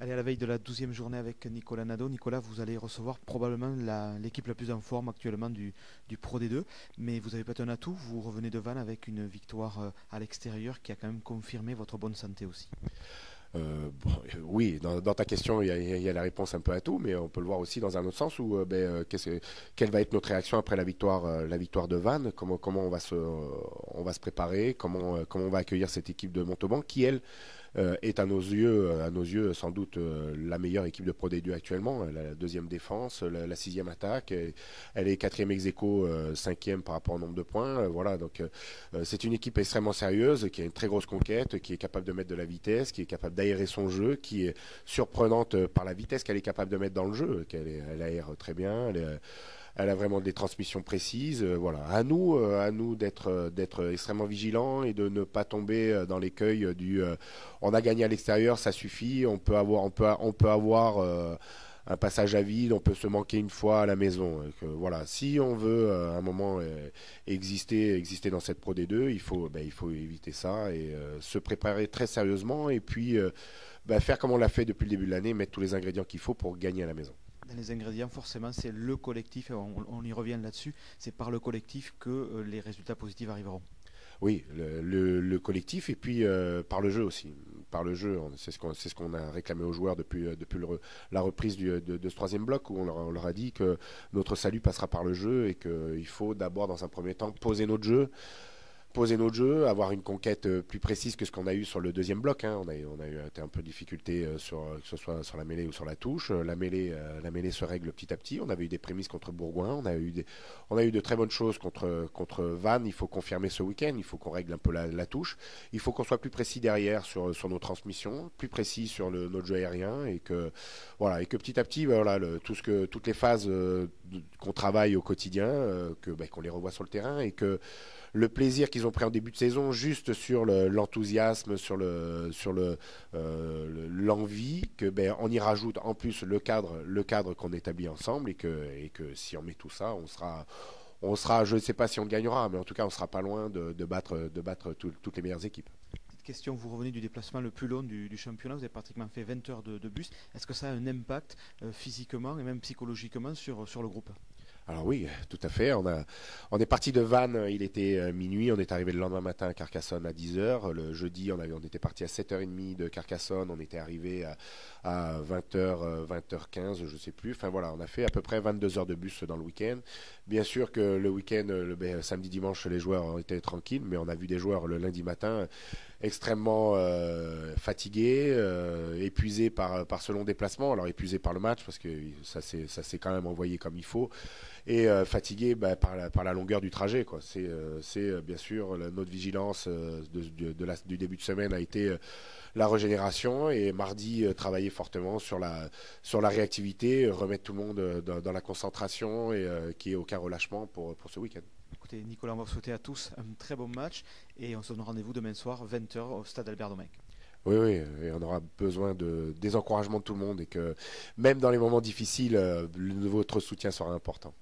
Allez, à la veille de la 12e journée avec Nicolas Nadeau. Nicolas, vous allez recevoir probablement l'équipe la plus en forme actuellement du Pro D2, mais vous avez peut-être un atout, vous revenez de Vannes avec une victoire à l'extérieur qui a quand même confirmé votre bonne santé aussi. Oui, dans ta question, il y a la réponse un peu à tout, mais on peut le voir aussi dans un autre sens où quelle va être notre réaction après la victoire de Vannes, comment on va se préparer, comment on va accueillir cette équipe de Montauban qui elle est à nos yeux sans doute la meilleure équipe de Pro D2 actuellement. Elle a la deuxième défense, la sixième attaque, elle est quatrième ex aequo, cinquième par rapport au nombre de points. Voilà, donc c'est une équipe extrêmement sérieuse qui a une très grosse conquête, qui est capable de mettre de la vitesse, qui est capable d'aérer son jeu, qui est surprenante par la vitesse qu'elle est capable de mettre dans le jeu, elle aère très bien. Elle a vraiment des transmissions précises. Voilà, à nous d'être extrêmement vigilants et de ne pas tomber dans l'écueil du on a gagné à l'extérieur, ça suffit. On peut avoir un passage à vide, on peut se manquer une fois à la maison. Voilà, si on veut à un moment exister dans cette Pro D2, il faut éviter ça et se préparer très sérieusement et puis faire comme on l'a fait depuis le début de l'année, mettre tous les ingrédients qu'il faut pour gagner à la maison. Dans les ingrédients, forcément, c'est le collectif, et on y revient là-dessus, c'est par le collectif que les résultats positifs arriveront. Oui, le collectif et puis par le jeu aussi. Par le jeu, c'est ce qu'on a réclamé aux joueurs depuis la reprise de ce troisième bloc où on leur a dit que notre salut passera par le jeu et qu'il faut d'abord dans un premier temps poser notre jeu, avoir une conquête plus précise que ce qu'on a eu sur le deuxième bloc. Hein. On a eu un peu de difficulté que ce soit sur la mêlée ou sur la touche. La mêlée se règle petit à petit. On avait eu des prémices contre Bourgoin. On a eu de très bonnes choses contre Vannes. Il faut confirmer ce week-end. Il faut qu'on règle un peu la touche. Il faut qu'on soit plus précis derrière sur nos transmissions, plus précis sur notre jeu aérien et que petit à petit, voilà, toutes les phases qu'on travaille au quotidien, qu'on les revoit sur le terrain et que le plaisir qu'ils ont pris en début de saison juste sur l'enthousiasme, sur l'envie, on y rajoute en plus le cadre qu'on établit ensemble et que si on met tout ça, on sera, je ne sais pas si on gagnera, mais en tout cas on sera pas loin de battre toutes les meilleures équipes. Petite question, vous revenez du déplacement le plus long du championnat, vous avez pratiquement fait 20 heures de bus. Est-ce que ça a un impact physiquement et même psychologiquement sur le groupe? Alors oui, tout à fait. On est parti de Vannes, il était minuit, on est arrivé le lendemain matin à Carcassonne à 10 heures. Le jeudi, on était parti à 7h30 de Carcassonne, on était arrivé à 20h, 20h15, je sais plus. Enfin voilà, on a fait à peu près 22 heures de bus dans le week-end. Bien sûr que le week-end, samedi, dimanche, les joueurs ont été tranquilles, mais on a vu des joueurs le lundi matin extrêmement fatigués, épuisés par ce long déplacement. Alors épuisés par le match, parce que ça s'est quand même envoyé comme il faut et fatigué par la longueur du trajet, quoi. C'est bien sûr notre vigilance du début de semaine a été la régénération et mardi travailler fortement sur la réactivité, remettre tout le monde dans la concentration et qu'il n'y ait aucun relâchement pour ce week-end. Écoutez, Nicolas, on va vous souhaiter à tous un très bon match et on se donne rendez-vous demain soir, 20h, au stade Albert Domenech. Oui, oui, et on aura besoin des encouragements de tout le monde et que même dans les moments difficiles, votre soutien sera important.